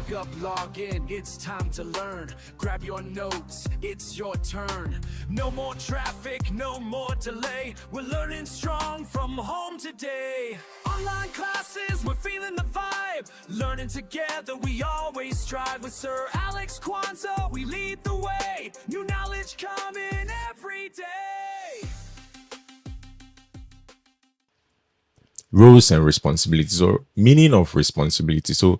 Wake up, log in, it's time to learn. Grab your notes, it's your turn. No more traffic, no more delay. We're learning strong from home today. Online classes, we're feeling the vibe. Learning together, we always strive. With Sir Alex Kwanzaa, we lead the way. New knowledge coming every day. Roles and responsibilities, or meaning of responsibility. So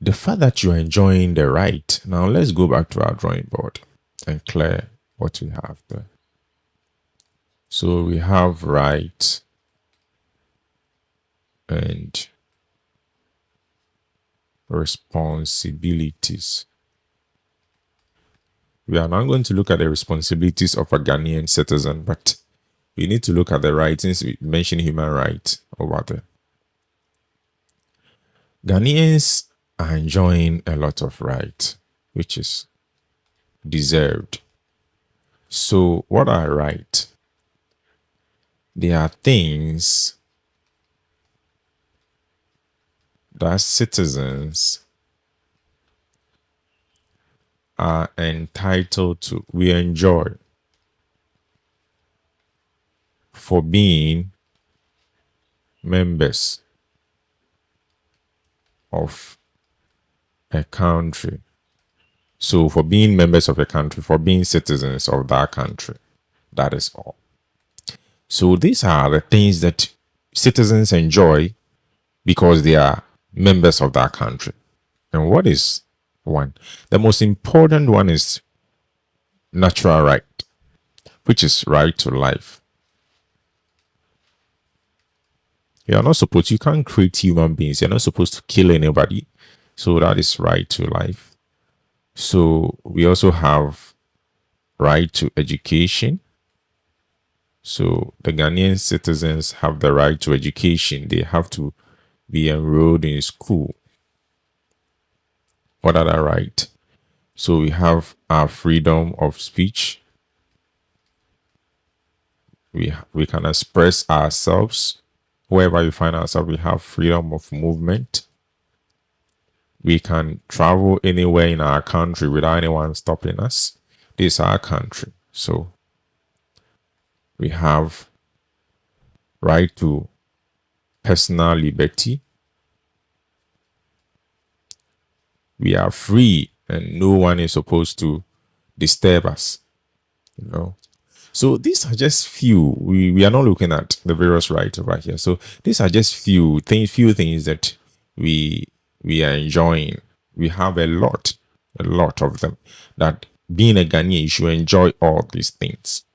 the fact that you are enjoying the right. Now let's go back to our drawing board and clear what we have there. So we have right and responsibilities. We are now going to look at the responsibilities of a Ghanaian citizen, but we need to look at the rights since we mentioned human rights over there. Ghanaians are enjoying a lot of rights, which is deserved. So what are rights? They are things that citizens are entitled to. We enjoy for being members of a country. So for being members of a country, for being citizens of that country, that is all. So these are the things that citizens enjoy because they are members of that country. And what is one? The most important one is natural right, which is right to life. You can't create human beings. You're not supposed to kill anybody. So that is right to life. So we also have right to education. So the Ghanaian citizens have the right to education. They have to be enrolled in school. What other right? So we have our freedom of speech. We can express ourselves. Wherever we find ourselves, we have freedom of movement. We can travel anywhere in our country without anyone stopping us. This is our country. So we have right to personal liberty. We are free and no one is supposed to disturb us. So these are just few. We are not looking at the various rights over here. So these are just few things that we are enjoying. We have a lot of them. That being a Ghanaian, you should enjoy all these things.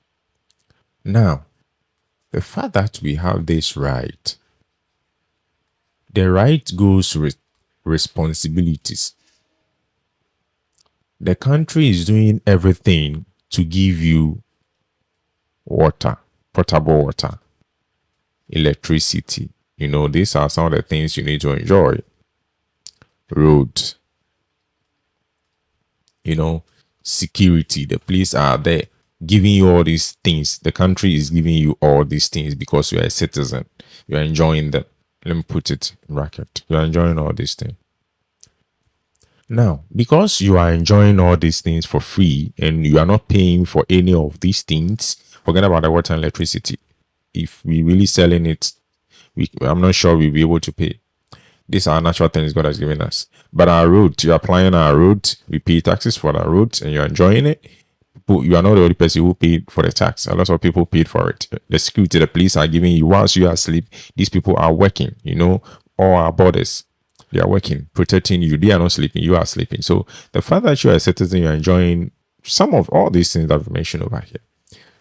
Now, the fact that we have this right, the right goes with responsibilities. The country is doing everything to give you water, potable water, electricity. These are some of the things you need to enjoy. Roads, security. The police are there giving you all these things. The country is giving you all these things because you are a citizen. You are enjoying them. Let me put it in bracket. You are enjoying all these things. Now, because you are enjoying all these things for free and you are not paying for any of these things, forget about the water and electricity. If we really selling it, I'm not sure we'll be able to pay. These are natural things God has given us. But our road, you're applying our road, we pay taxes for our roads and you're enjoying it. But you are not the only person who paid for the tax. A lot of people paid for it. The security, the police are giving you whilst you are asleep. These people are working, all our borders. They are working, protecting you. They are not sleeping. You are sleeping. So the fact that you are a citizen, you're enjoying some of all these things that I've mentioned over here.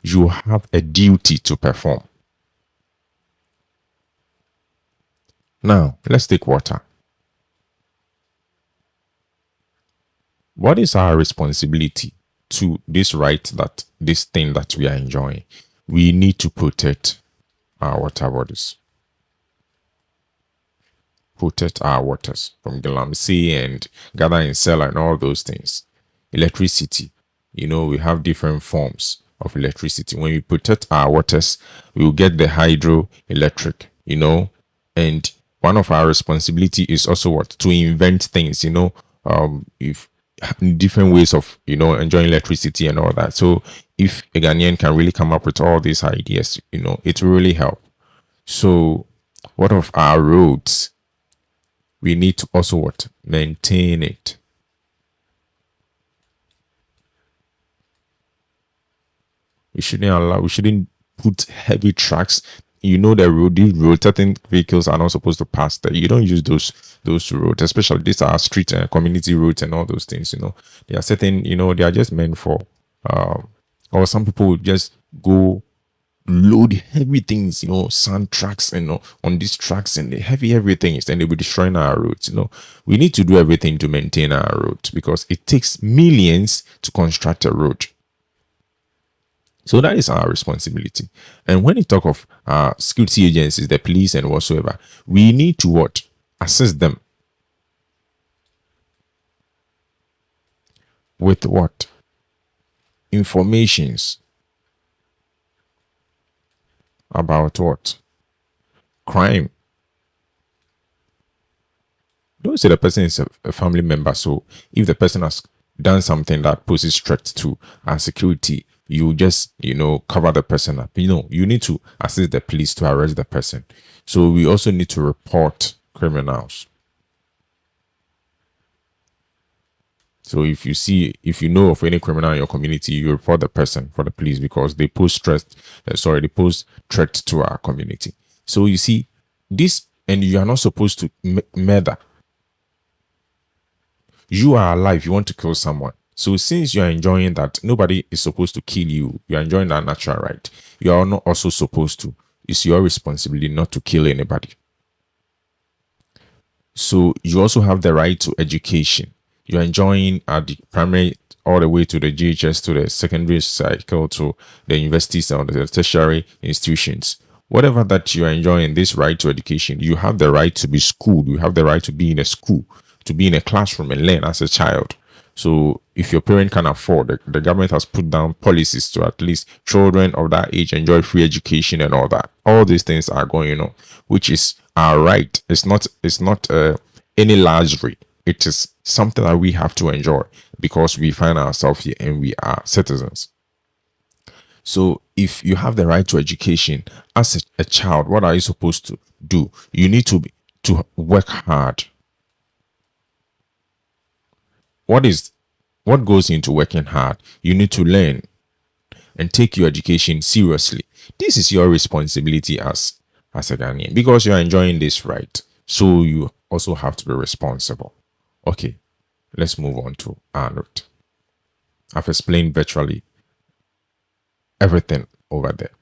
You have a duty to perform. Now, let's take water. What is our responsibility to this thing that we are enjoying? We need to protect our water bodies. Protect our waters from galamsey and gather and sell and all those things. Electricity. We have different forms of electricity. When we protect our waters, we will get the hydroelectric, and one of our responsibility is also what? To invent things, if different ways of enjoying electricity and all that. So if a Ghanaian can really come up with all these ideas, it will really help. So what of our roads? We need to also what? Maintain it. We shouldn't put heavy trucks. The road, these roads, certain vehicles are not supposed to pass there. You don't use those roads, especially these are street and community roads and all those things. They are certain, they are just meant for or some people would just go load heavy things, sand trucks, on these trucks and the heavy things, and they'll be destroying our roads. We need to do everything to maintain our roads because it takes millions to construct a road. So that is our responsibility. And when you talk of security agencies, the police and whatsoever, we need to what? Assist them with what? Informations about what? Crime. Don't say the person is a family member. So if the person has done something that poses threat to our security, you just cover the person up. You need to assist the police to arrest the person. So we also need to report criminals. So if you know of any criminal in your community, you report the person for the police because they pose threat. They pose threat to our community. So you see this, and you are not supposed to murder. You are alive. You want to kill someone. So since you are enjoying that, nobody is supposed to kill you. You are enjoying that natural right. You are not also supposed to. It's your responsibility not to kill anybody. So you also have the right to education. You're enjoying at the primary all the way to the GHS, to the secondary cycle, to the universities and the tertiary institutions. Whatever that you are enjoying, this right to education, you have the right to be schooled. You have the right to be in a school, to be in a classroom and learn as a child. So if your parent can afford, the government has put down policies to at least children of that age enjoy free education and all that. All these things are going on, which is our right. It's not any luxury. It is something that we have to enjoy because we find ourselves here and we are citizens. So if you have the right to education as a child, what are you supposed to do? You need to work hard. What goes into working hard? You need to learn and take your education seriously. This is your responsibility as a Ghanaian because you are enjoying this right. So you also have to be responsible. Okay, let's move on to our note. I've explained virtually everything over there.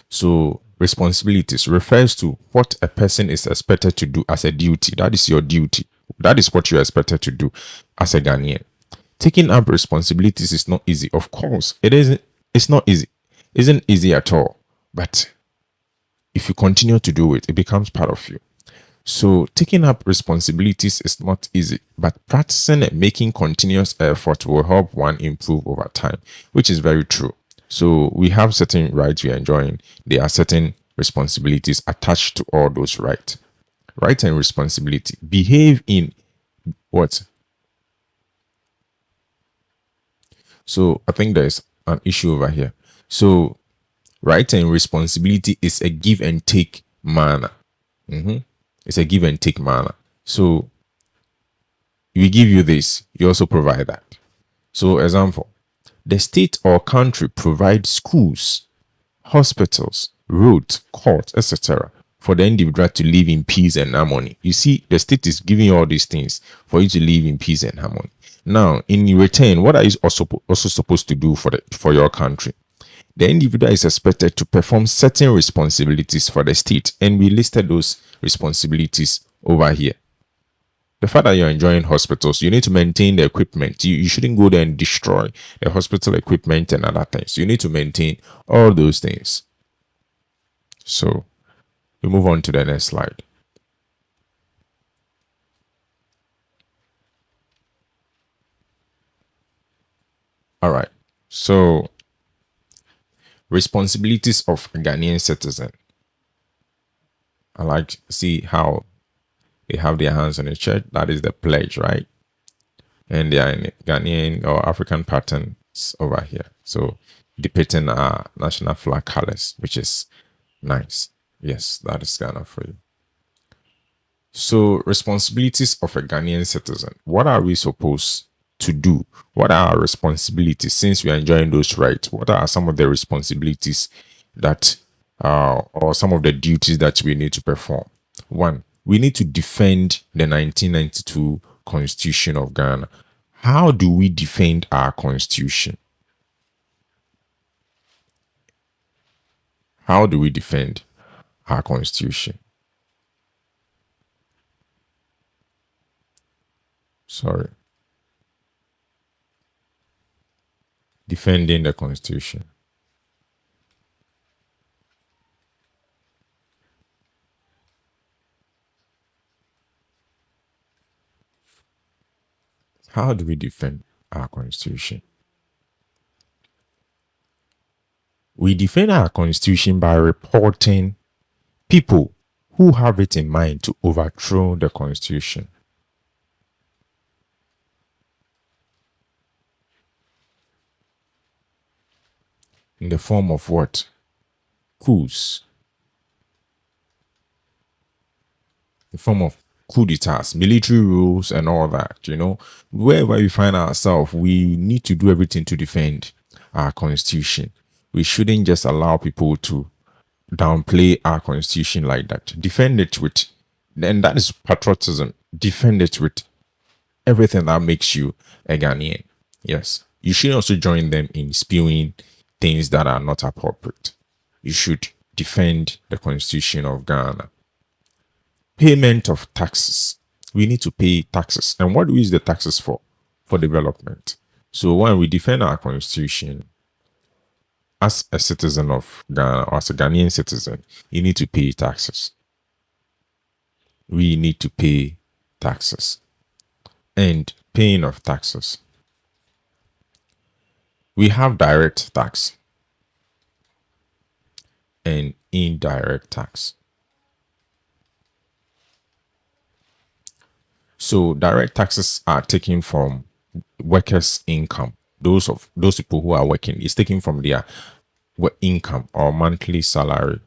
So responsibilities refers to what a person is expected to do as a duty. That is your duty. That is what you're expected to do as a Ghanaian. Taking up responsibilities is not easy. Of course, it isn't. It's not easy. It isn't easy at all. But if you continue to do it, it becomes part of you. So taking up responsibilities is not easy, but practicing and making continuous effort will help one improve over time, which is very true. So we have certain rights we are enjoying. There are certain responsibilities attached to all those rights. Right and responsibility. Behave in what? So I think there's an issue over here. So right and responsibility is a give and take manner. It's a give and take manner. So we give you this, you also provide that. So example, the state or country provides schools, hospitals, roads, courts, etc. for the individual to live in peace and harmony. You see, the state is giving you all these things for you to live in peace and harmony. Now, in return, what are you also supposed to do for your country? The individual is expected to perform certain responsibilities for the state, and we listed those responsibilities over here. The fact that you're enjoying hospitals, you need to maintain the equipment. You shouldn't go there and destroy the hospital equipment and other things. You need to maintain all those things. So we move on to the next slide. All right. So responsibilities of a Ghanaian citizen. I like to see how they have their hands on the church. That is the pledge, right? and they are in Ghanaian or African patterns over here. So depicting our national flag colors, which is nice. Yes, that is Ghana for you. So, responsibilities of a Ghanaian citizen. What are we supposed to do? What are our responsibilities since we are enjoying those rights? What are some of the responsibilities that, or some of the duties that we need to perform? One, we need to defend the 1992 Constitution of Ghana. How do we defend our Constitution? How do we defend our Constitution? Sorry. Defending the Constitution. How do we defend our Constitution? We defend our Constitution by reporting people who have it in mind to overthrow the Constitution. In the form of what? Coups. In the form of coup d'etats, military rules, and all that. Wherever we find ourselves, we need to do everything to defend our Constitution. We shouldn't just allow people to downplay our Constitution like that. Defend it with, and that is patriotism. Defend it with everything that makes you a Ghanaian. Yes. You should also join them in spewing things that are not appropriate. You should defend the Constitution of Ghana. Payment of taxes. We need to pay taxes. And what do we use the taxes for? For development. So when we defend our Constitution, as a citizen of Ghana or as a Ghanaian citizen, you need to pay taxes. We need to pay taxes. And paying of taxes. We have direct tax and indirect tax. So direct taxes are taken from workers' income. Those people who are working is taken from their income or monthly salary,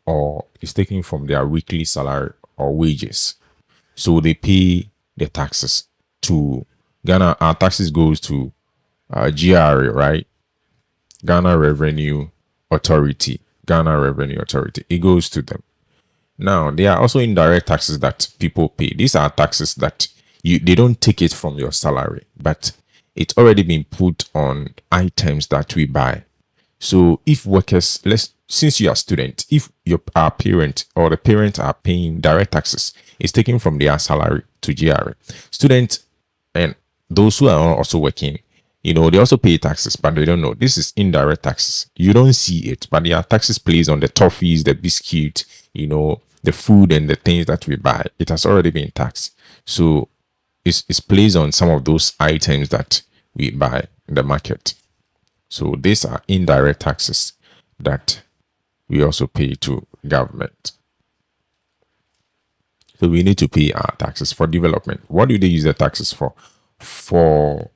or is taken from their weekly salary or wages. So they pay the taxes to Ghana. Our taxes goes to GRA, right? Ghana Revenue Authority. Ghana Revenue Authority. It goes to them. Now, there are also indirect taxes that people pay. These are taxes that they don't take it from your salary, but it's already been put on items that we buy. So if workers, since you are a student, if your parent or the parents are paying direct taxes, it's taken from their salary to GRA. Students and those who are also working, they also pay taxes, but they don't know. This is indirect taxes. You don't see it, but there are taxes placed on the toffees, the biscuit, the food and the things that we buy. It has already been taxed. So it's placed on some of those items that we buy in the market. So these are indirect taxes that we also pay to government. So we need to pay our taxes for development. What do they use the taxes for? For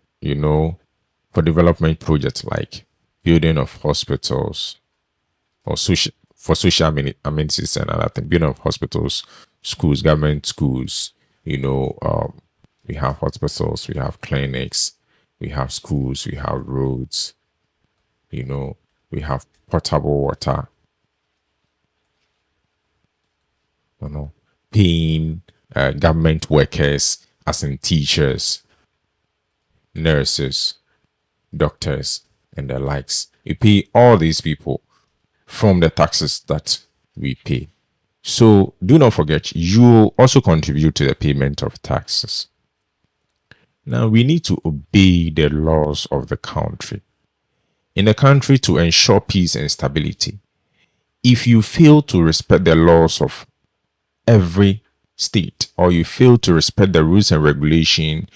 development projects like building of hospitals or for social amenities and other things. Building of hospitals, schools, government schools. We have hospitals, we have clinics, we have schools, we have roads. We have potable water. Paying government workers, as in teachers, nurses, doctors, and the likes. We pay all these people from the taxes that we pay. So do not forget, you also contribute to the payment of taxes. Now we need to obey the laws of the country. In the country to ensure peace and stability. If you fail to respect the laws of every state, or you fail to respect the rules and regulation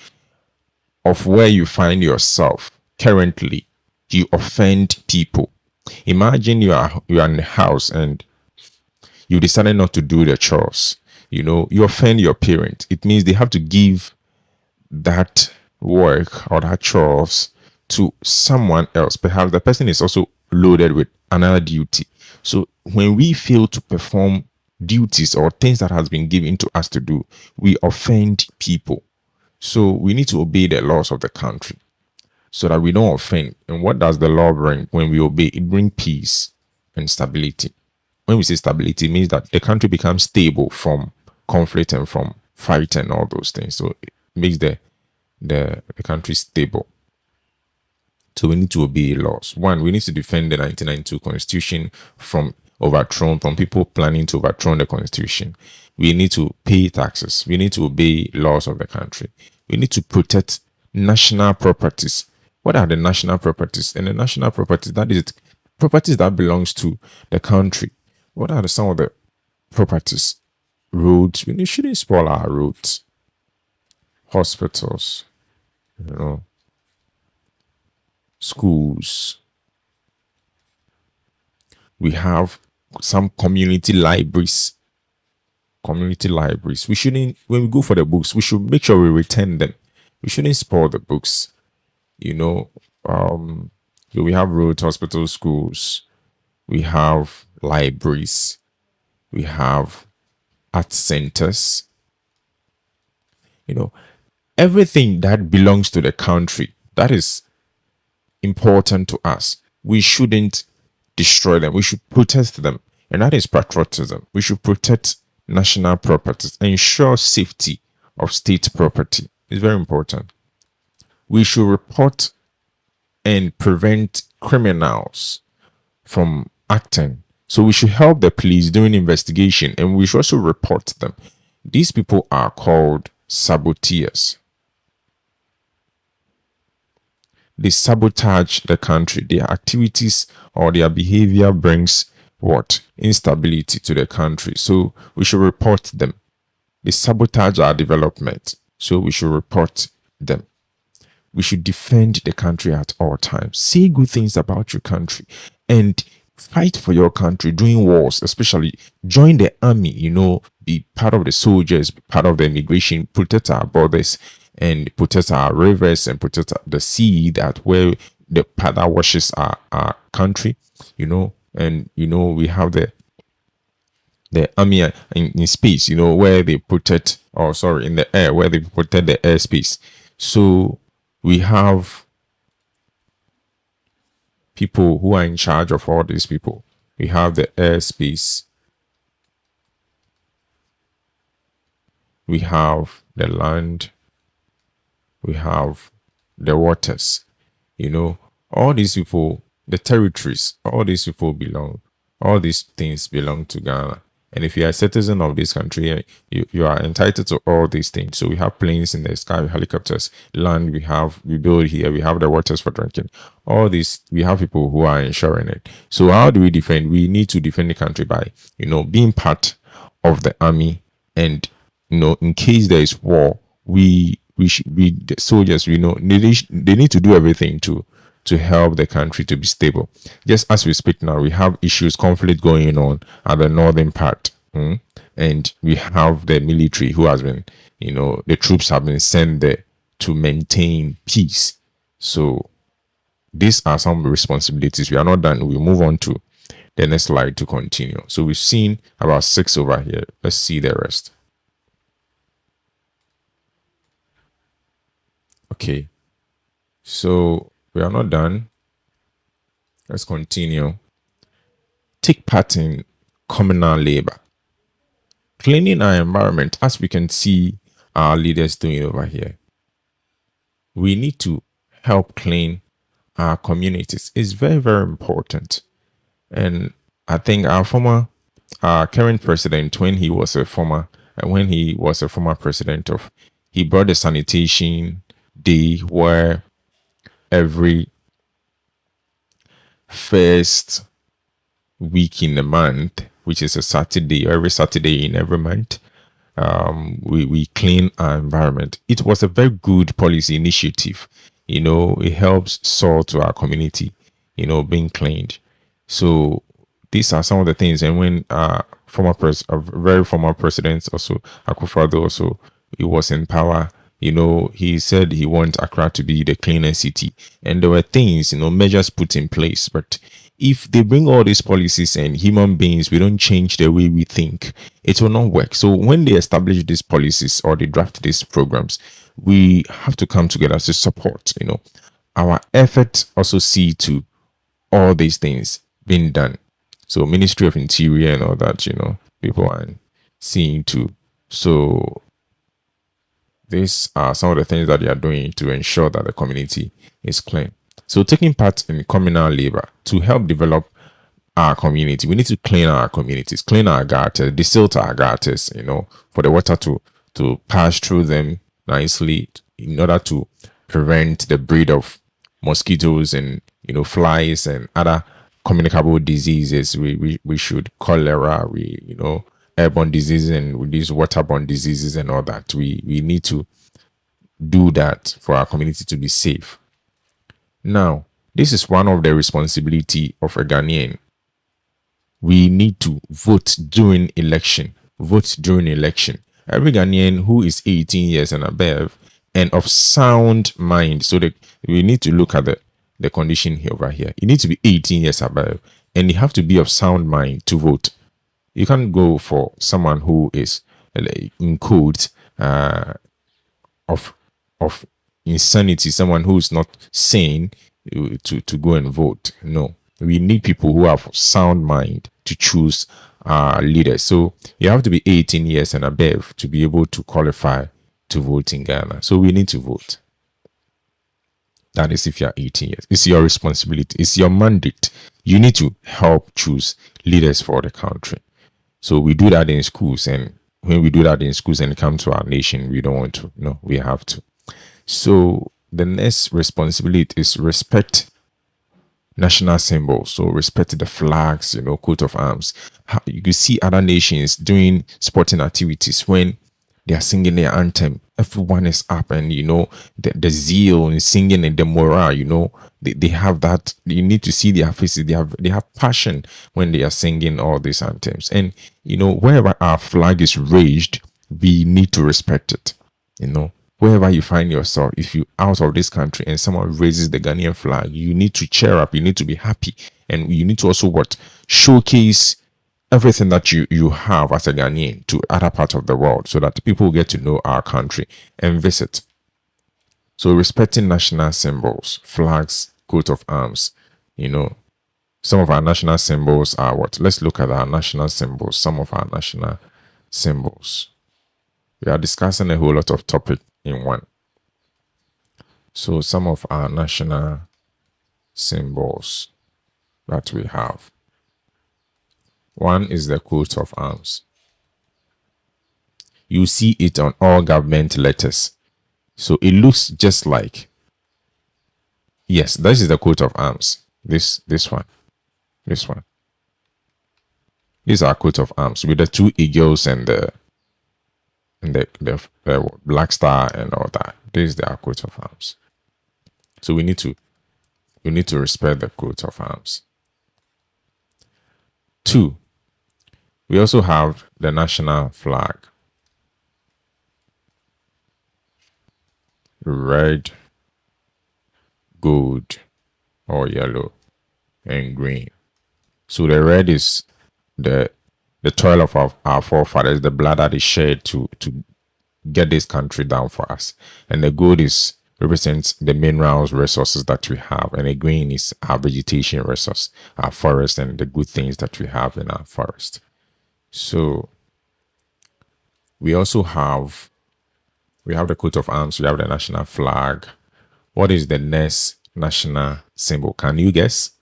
of where you find yourself currently, you offend people. Imagine you are in a house and you decided not to do the chores. You offend your parent, it means they have to give that work or that chores to someone else. Perhaps the person is also loaded with another duty. So when we fail to perform duties or things that has been given to us to do, we offend people. So we need to obey the laws of the country so that we don't offend. And what does the law bring when we obey? It brings peace and stability. When we say stability, it means that the country becomes stable from conflict and from fight and all those things. So it makes the country stable. So we need to obey laws. One, we need to defend the 1992 constitution from overthrown, from people planning to overthrow the constitution. We need to pay taxes. We need to obey laws of the country. We need to protect national properties. What are the national properties? And the national properties, that is properties that belongs to the country. What are some of the properties? Roads. We shouldn't spoil our roads. Hospitals, schools. We have some community libraries. Community libraries. We shouldn't, when we go for the books, we should make sure we return them. We shouldn't spoil the books. So we have roads, hospitals, schools. We have libraries. We have art centers. Everything that belongs to the country, that is important to us. We shouldn't destroy them. We should protect them. And that is patriotism. We should protect national properties, ensure safety of state property. It's very important. We should report and prevent criminals from acting. So we should help the police during investigation, and we should also report them. These people are called saboteurs. They sabotage the country. Their activities or their behavior brings what? Instability to the country. So we should report them. They sabotage our development. So we should report them. We should defend the country at all times. Say good things about your country and fight for your country during wars, especially join the army, be part of the soldiers, be part of the immigration, protect our borders and protect our rivers and protect the sea that where the part that washes our country, and we have the army in space, where they protect, or sorry, in the air, where they protect the airspace. So we have people who are in charge of all these people. We have the airspace. We have the land. We have the waters. All these people, the territories, all these these things belong to Ghana. And if you are a citizen of this country, you are entitled to all these things. So we have planes in the sky, helicopters, land, we build here, we have the waters for drinking. All these, we have people who are ensuring it. So how do we defend? We need to defend the country by, being part of the army. And, in case there is war, we should be the soldiers, they need to do everything to help the country to be stable. Just as we speak now, we have conflict going on at the northern part. And we have the military who has been, the troops have been sent there to maintain peace. So these are some responsibilities. We are not done. We move on to the next slide to continue. So we've seen about 6 over here. Let's see the rest. Okay. So we are not done. Let's continue. Take part in communal labor. Cleaning our environment, as we can see our leaders doing over here. We need to help clean our communities. It's very, very important. And I think our current president, when he was a former president he brought the sanitation day, where every first week in the month, which is a Saturday, or every Saturday in every month, we clean our environment. It was a very good policy initiative. It helps soil to our community, being cleaned. So these are some of the things. And when a very former president also, Akufo-Addo also, he was in power. He said he wants Accra to be the cleanest city, and there were things, measures put in place. But if they bring all these policies and human beings, we don't change the way we think, it will not work. So when they establish these policies or they draft these programs, we have to come together to support, our effort also see to all these things being done. So Ministry of Interior and all that, people are seeing too. So these are some of the things that they are doing to ensure that the community is clean. So taking part in communal labor to help develop our community, we need to clean our communities, clean our gutters, desilt our gutters, for the water to pass through them nicely in order to prevent the breed of mosquitoes and flies and other communicable diseases. We should cholera, airborne diseases and these waterborne diseases and all that. We need to do that for our community to be safe. Now, this is one of the responsibility of a Ghanaian. We need to vote during election. Vote during election. Every Ghanaian who is 18 years and above and of sound mind. So we need to look at the condition here over here. You need to be 18 years above and you have to be of sound mind to vote. You can't go for someone who is in quotes of insanity, someone who is not sane to go and vote. No, we need people who have sound mind to choose leaders. So you have to be 18 years and above to be able to qualify to vote in Ghana. So we need to vote. That is if you're 18 years. It's your responsibility. It's your mandate. You need to help choose leaders for the country. So we do that in schools, and when we do that in schools and come to our nation, we don't want to. No, we have to. So the next responsibility is respect national symbols. So respect the flags, coat of arms. You see other nations doing sporting activities when they are singing their anthem. Everyone is up, and the zeal in singing and the morale. They have that. You need to see their faces. They have passion when they are singing all these anthems. And wherever our flag is raised, we need to respect it. Wherever you find yourself, if you out of this country and someone raises the Ghanaian flag, you need to cheer up. You need to be happy, and you need to also showcase everything that you have as a Ghanaian to other parts of the world, so that people get to know our country and visit. So respecting national symbols, flags, coat of arms. Some of our national symbols are what? Let's look at our national symbols. Some of our national symbols. We are discussing a whole lot of topic in one. So some of our national symbols that we have. One is the coat of arms. You see it on all government letters. So it looks just like, yes, this is the coat of arms. This one. These are coat of arms with the two eagles and the black star and all that. This is the coat of arms. So we need to respect the coat of arms. 2, we also have the national flag. Red, gold, or yellow, and green. So the red is the toil of our forefathers, the blood that is shed to get this country down for us. And the gold represents the minerals resources that we have, and the green is our vegetation resource, our forest, and the good things that we have in our forest. So we also have the coat of arms, we have the national flag. What is the next national symbol? Can you guess?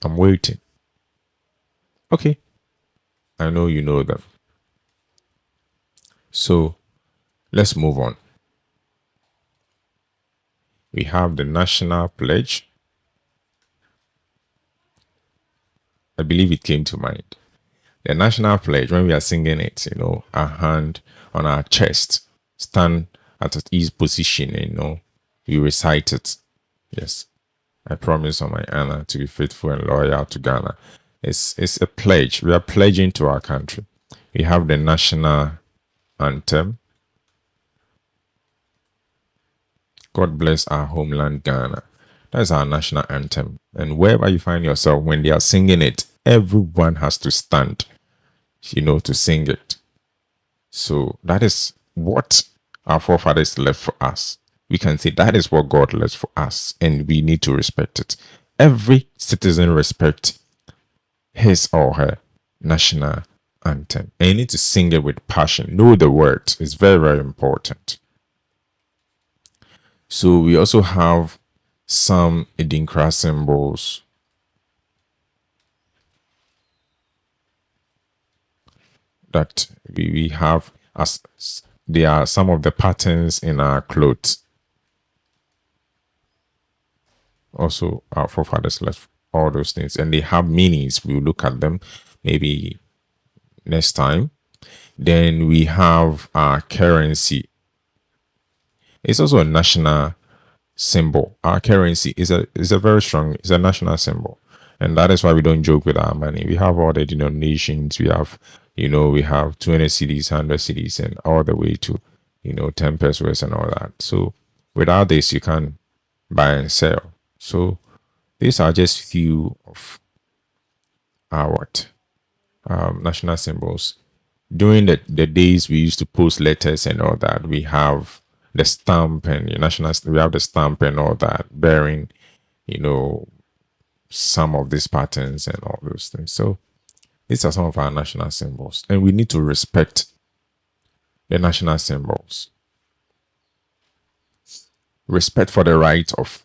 I'm waiting. Okay. I know you know them. So let's move on. We have the national pledge. I believe it came to mind. The national pledge, when we are singing it, our hand on our chest, stand at ease position, we recite it. Yes. I promise on my honor to be faithful and loyal to Ghana. It's a pledge. We are pledging to our country. We have the national anthem. God bless our homeland, Ghana. That's our national anthem. And wherever you find yourself, when they are singing it, everyone has to stand, to sing it. So that is what our forefathers left for us. We can say that is what God left for us, and we need to respect it. Every citizen respect his or her national anthem. And you need to sing it with passion. Know the words. It's very, very important. So we also have some Idinkra symbols that we have, as they are some of the patterns in our clothes. Also, our forefathers left all those things, and they have meanings. We'll look at them maybe next time. Then we have our currency. It's also a national symbol. Our currency is a very strong, it's a national symbol. And that is why we don't joke with our money. We have all the denominations. We have, we have 20 cities, 100 cities, and all the way to, 10 pesos and all that. So without this, you can't buy and sell. So these are just few of our national symbols. During the days we used to post letters and all that, we have the stamp and we have the stamp and all that, bearing, some of these patterns and all those things. So these are some of our national symbols, and we need to respect the national symbols. Respect for the right of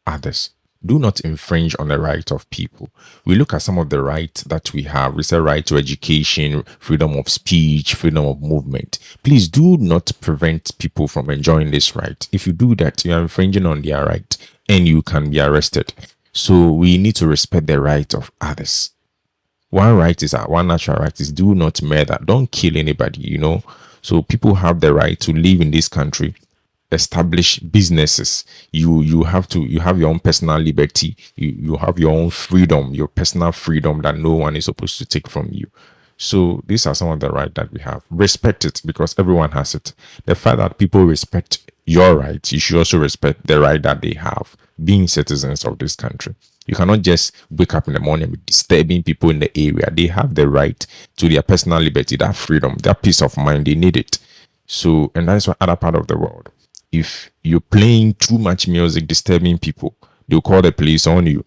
others. Do not infringe on the right of people. We look at some of the rights that we have. We say right to education, freedom of speech, freedom of movement. Please do not prevent people from enjoying this right. If you do that, you are infringing on their right and you can be arrested. So we need to respect the right of others. One natural right is do not murder. Don't kill anybody, So people have the right to live in this country, establish businesses. You have your own personal liberty. You have your own freedom, your personal freedom that no one is supposed to take from you. So these are some of the rights that we have. Respect it, because everyone has it. The fact that people respect your rights, you should also respect the right that they have, being citizens of this country. You cannot just wake up in the morning with disturbing people in the area. They have the right to their personal liberty, that freedom, that peace of mind. They need it. So, and that is what other part of the world. If you're playing too much music, disturbing people, they'll call the police on you.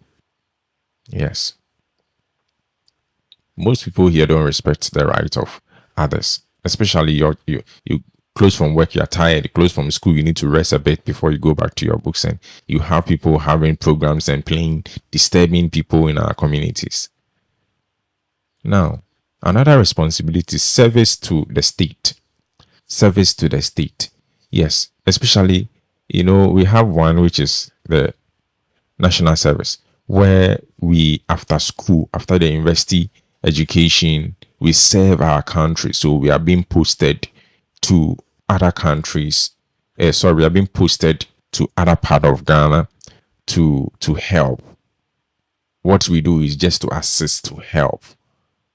Yes. Most people here don't respect the right of others, especially you close from work, you're tired, you close from school, you need to rest a bit before you go back to your books, and you have people having programs and playing, disturbing people in our communities. Now, another responsibility is service to the state. Service to the state. Yes, especially, we have one which is the national service, where we, after school, after the university education, we serve our country. So we are being posted to other countries. We are being posted to other part of Ghana to help. What we do is just to assist, to help.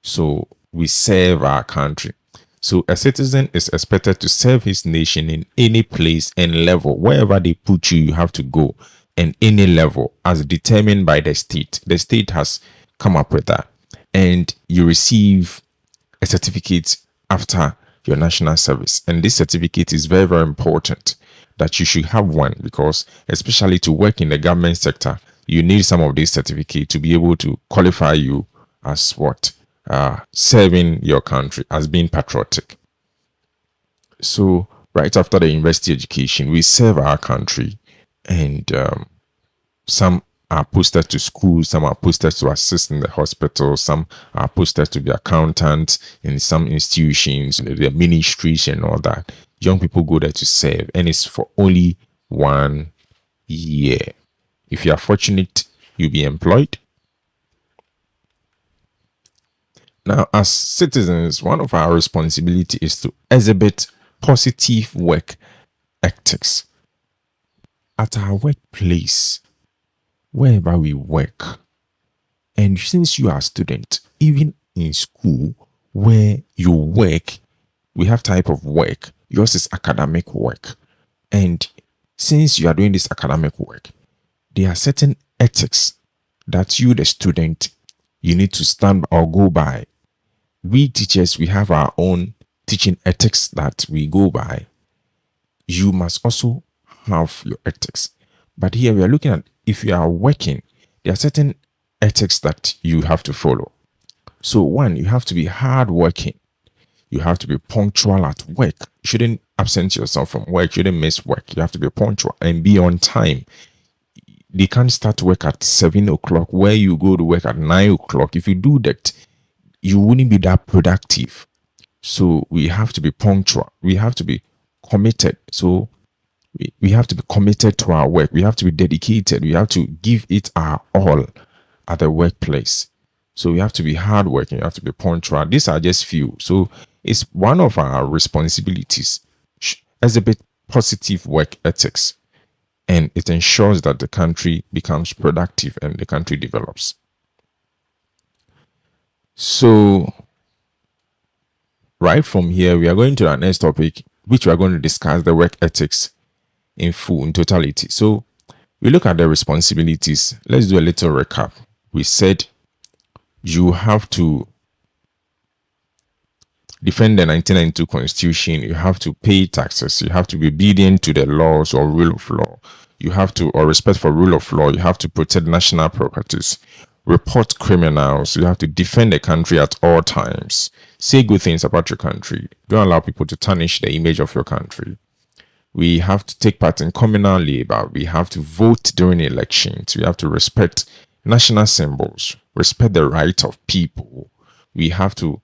So we serve our country. So a citizen is expected to serve his nation in any place and level. Wherever they put you, you have to go. And any level as determined by the state. The state has come up with that. And you receive a certificate after your national service. And this certificate is very, very important that you should have one, because especially to work in the government sector, you need some of these certificates to be able to qualify you as what? Serving your country, as being patriotic. So right after the university education, we serve our country, and some are posted to schools, some are posted to assist in the hospital, some are posted to be accountants in some institutions, the ministries and all that. Young people go there to serve, and it's for only 1 year. If you are fortunate, you'll be employed. Now, as citizens, one of our responsibility is to exhibit positive work ethics at our workplace. wherever we work. And since you are a student, even in school where you work, we have type of work. Yours is academic work. And since you are doing this academic work, there are certain ethics that you, the student, you need to stand or go by. We teachers, we have our own teaching ethics that we go by. You must also have your ethics. But here we are looking at, if you are working, there are certain ethics that you have to follow. So one, you have to be hardworking. You have to be punctual at work. You shouldn't absent yourself from work. You shouldn't miss work. You have to be punctual and be on time. They can't start work at 7 o'clock where you go to work at 9 o'clock. If you do that, you wouldn't be that productive. So we have to be punctual. We have to be committed. So we have to be committed to our work. We have to be dedicated. We have to give it our all at the workplace. So we have to be hardworking. We have to be punctual. These are just few. So it's one of our responsibilities. Exhibit positive work ethics, and it ensures that the country becomes productive and the country develops. So right from here, we are going to our next topic, which we are going to discuss the work ethics in full, in totality. So we look at the responsibilities. Let's do a little recap. We said you have to defend the 1992 Constitution. You have to pay taxes. You have to be obedient to the laws or rule of law. You have to, or respect for rule of law. You have to protect national properties. Report criminals. You have to defend the country at all times. Say good things about your country. Don't allow people to tarnish the image of your country. We have to take part in communal labor. We have to vote during elections. We have to respect national symbols, respect the rights of people. We have to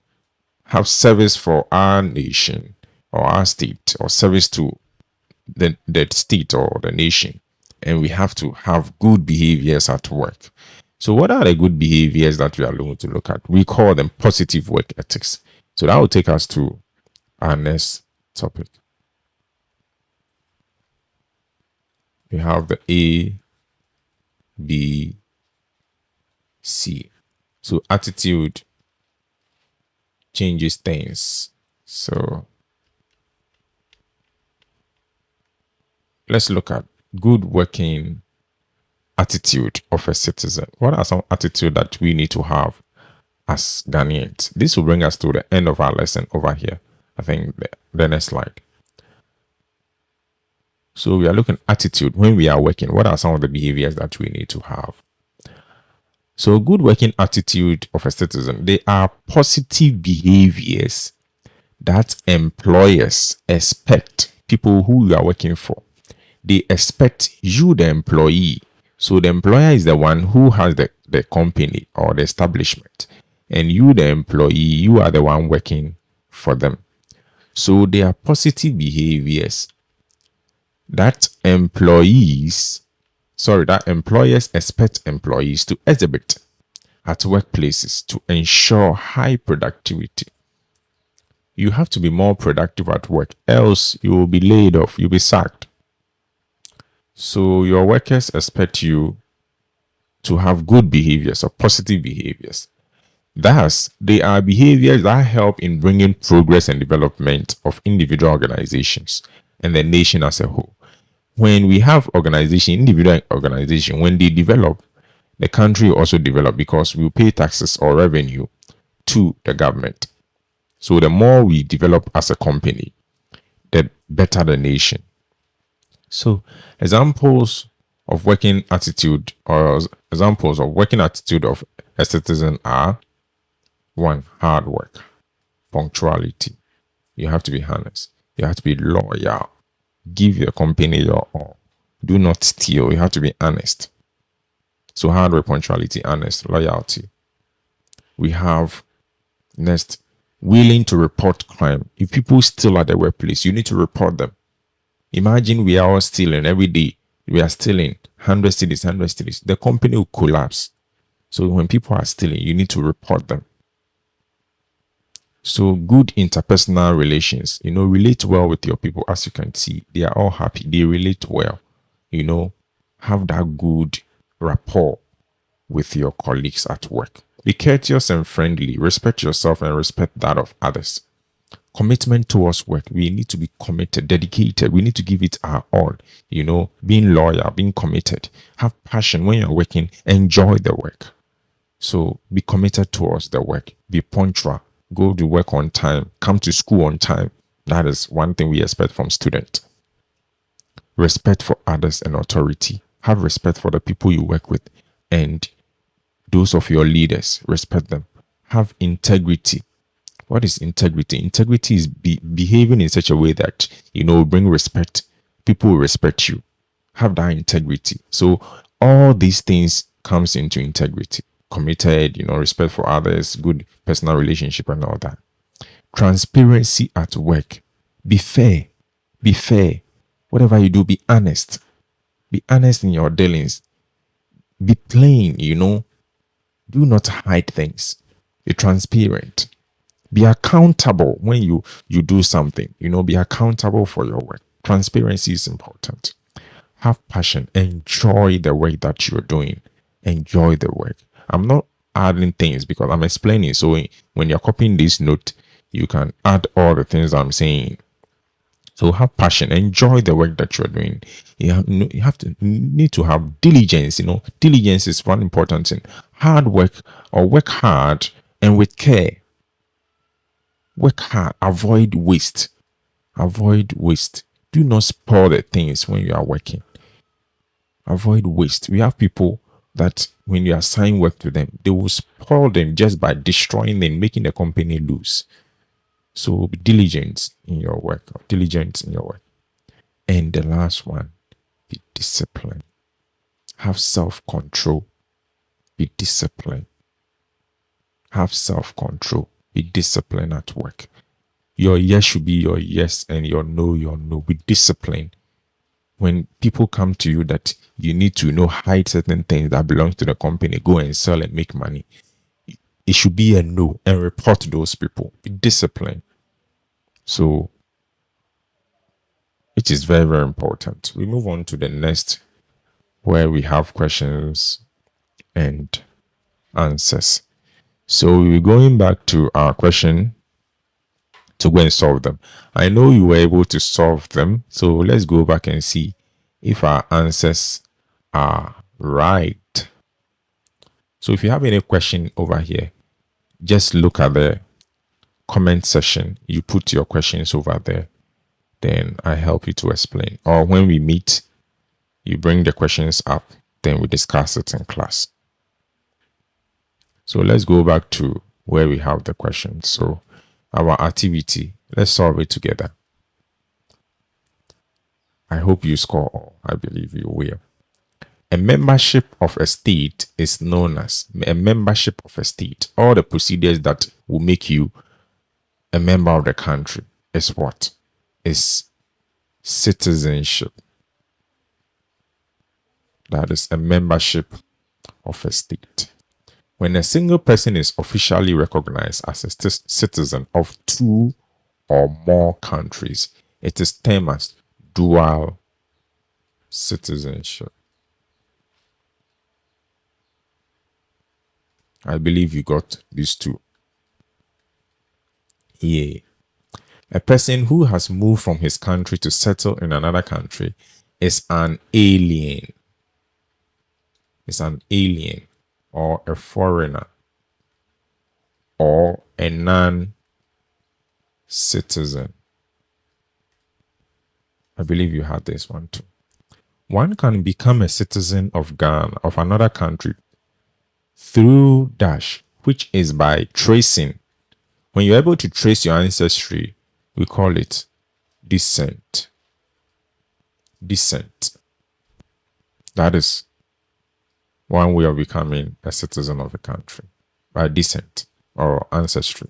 have service for our nation or our state, or service to the state or the nation. And we have to have good behaviors at work. So what are the good behaviors that we are going to look at? We call them positive work ethics. So that will take us to our next topic. We have the A, B, C. So attitude changes things. So let's look at good working attitude of a citizen. What are some attitude that we need to have as Ghanaians? This will bring us to the end of our lesson over here. I think the next slide. So we are looking at attitude when we are working. What are some of the behaviors that we need to have? So good working attitude of a citizen, they are positive behaviors that employers expect people who you are working for. They expect you, the employee. So the employer is the one who has the company or the establishment. And you, the employee, you are the one working for them. So they are positive behaviors that employers expect employees to exhibit at workplaces to ensure high productivity. You have to be more productive at work, else you will be laid off, you'll be sacked. So your workers expect you to have good behaviors or positive behaviors. Thus, they are behaviors that help in bringing progress and development of individual organizations and the nation as a whole. When we have individual organization, when they develop, the country will also develop because we pay taxes or revenue to the government. So the more we develop as a company, the better the nation. So examples of working attitude or examples of working attitude of a citizen are: 1, hard work, punctuality. You have to be honest. You have to be loyal. Give your company your all. Do not steal. You have to be honest. So hard work, punctuality, honest, loyalty. We have next, willing to report crime. If people steal at the workplace, you need to report them. Imagine we are all stealing every day. We are stealing 100 cedis. The company will collapse. So when people are stealing, you need to report them. So good interpersonal relations, relate well with your people. As you can see, they are all happy. They relate well, have that good rapport with your colleagues at work. Be courteous and friendly. Respect yourself and respect that of others. Commitment towards work. We need to be committed, dedicated. We need to give it our all. Being loyal, being committed. Have passion when you're working. Enjoy the work. So be committed towards the work. Be punctual. Go to work on time. Come to school on time. That is one thing we expect from students. Respect for others and authority. Have respect for the people you work with and those of your leaders. Respect them. Have integrity. What is integrity? Integrity is behaving in such a way that, bring respect. People will respect you. Have that integrity. So all these things comes into integrity. Committed, respect for others, good personal relationship and all that. Transparency at work. Be fair. Be fair. Whatever you do, be honest. Be honest in your dealings. Be plain, Do not hide things. Be transparent. Be accountable when you do something. Be accountable for your work. Transparency is important. Have passion. Enjoy the work that you're doing. Enjoy the work. I'm not adding things because I'm explaining. So when you're copying this note, you can add all the things I'm saying. So have passion. Enjoy the work that you're doing. You need to have diligence. Diligence is one important thing. Hard work or work hard and with care. Work hard. Avoid waste. Avoid waste. Do not spoil the things when you are working. Avoid waste. We have people that when you assign work to them, they will spoil them just by destroying them, making the company lose. So be diligent in your work. Diligent in your work. And the last one, be disciplined. Have self-control. Be disciplined. Have self-control. Be disciplined at work. Your yes should be your yes and your no. Be disciplined. When people come to you that you need to hide certain things that belong to the company, go and sell and make money. It should be a no and report to those people. Be disciplined. So it is very, very important. We move on to the next where we have questions and answers. So we're going back to our question to go and solve them. I know you were able to solve them. So let's go back and see if our answers are right. So if you have any question over here, just look at the comment section. You put your questions over there. Then I help you to explain. Or when we meet, you bring the questions up. Then we discuss it in class. So let's go back to where we have the questions. So our activity, let's solve it together. I hope you score all. I believe you will. A membership of a state is known as a membership of a state. All the procedures that will make you a member of the country is what? Is citizenship. That is a membership of a state. When a single person is officially recognized as a citizen of two or more countries, it is termed as dual citizenship. I believe you got these two. Yeah. A person who has moved from his country to settle in another country is an alien. Is an alien or a foreigner or a non-citizen. I believe you had this one too. One can become a citizen of Ghana, of another country, through dash, which is by tracing. When you're able to trace your ancestry, we call it descent. Descent. That is one way of becoming a citizen of a country, by descent or ancestry.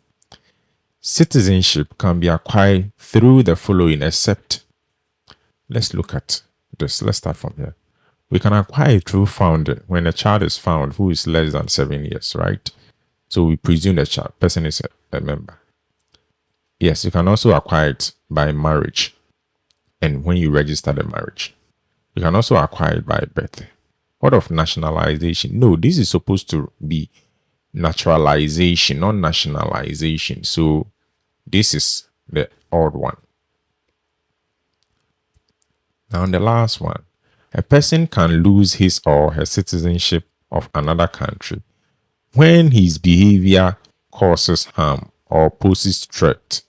Citizenship can be acquired through the following, except, let's look at this. Let's start from here. We can acquire it through founding. When a child is found who is less than 7 years, right? So we presume the person is a member. Yes, you can also acquire it by marriage. And when you register the marriage, you can also acquire it by birth. What of nationalization? No, this is supposed to be naturalization, not nationalization. So this is the odd one. Now, the last one. A person can lose his or her citizenship of another country when his behavior causes harm or poses threat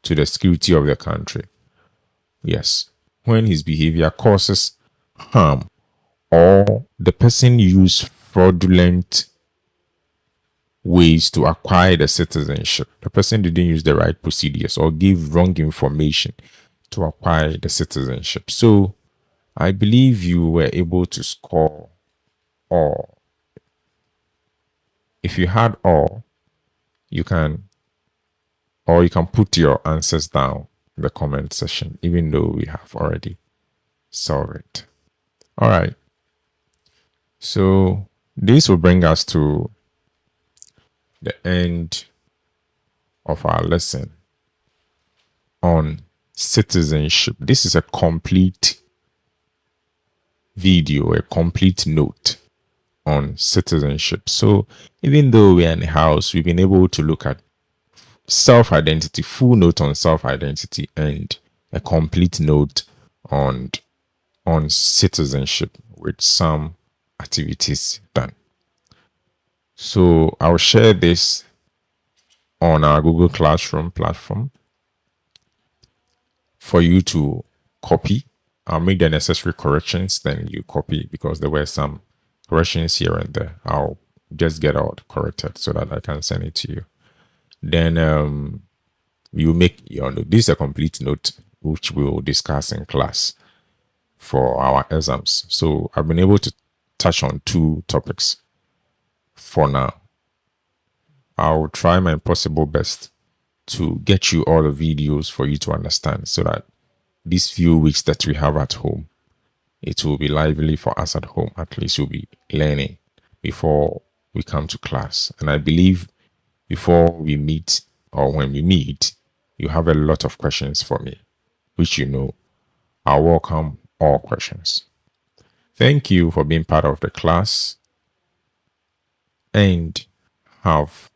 to the security of the country. Yes, when his behavior causes harm or the person used fraudulent ways to acquire the citizenship. The person didn't use the right procedures or give wrong information to acquire the citizenship. So I believe you were able to score all. If you had all, you can or you can put your answers down in the comment section, even though we have already solved it. All right. So this will bring us to the end of our lesson on citizenship. This is a complete video, a complete note on citizenship. So even though we're in the house, we've been able to look at self-identity, full note on self-identity, and a complete note on citizenship with some activities done. So I'll share this on our Google Classroom platform for you to copy. I'll make the necessary corrections, then you copy because there were some corrections here and there. I'll just get out corrected so that I can send it to you. Then you make your note. This is a complete note which we will discuss in class for our exams. So I've been able to touch on 2 topics for now. I'll try my possible best to get you all the videos for you to understand so that these few weeks that we have at home, it will be lively for us at home. At least you'll be learning before we come to class. And I believe before we meet or when we meet, you have a lot of questions for me, which I welcome all questions. Thank you for being part of the class and have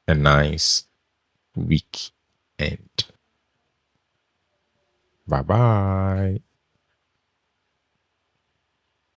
a nice weekend. Bye bye.